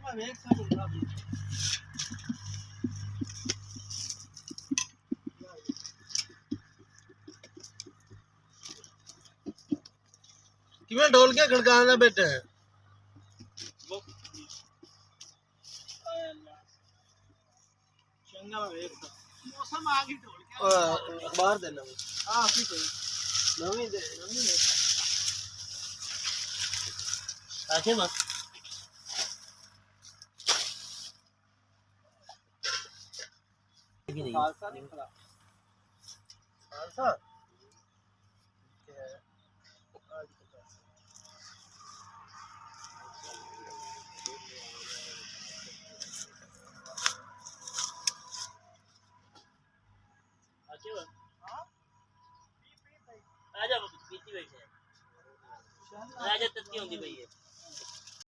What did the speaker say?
मैं वेख सकूंगा किवें ढोल के खड़काना बेटे चंगा मैं वेख मौसम आ गई ढोल के बाहर देना हां ठीक है नवी दे आके बस खालसा नहीं खड़ा खालसा आजा पीती बैठे आजा तत्ती होंदी भाई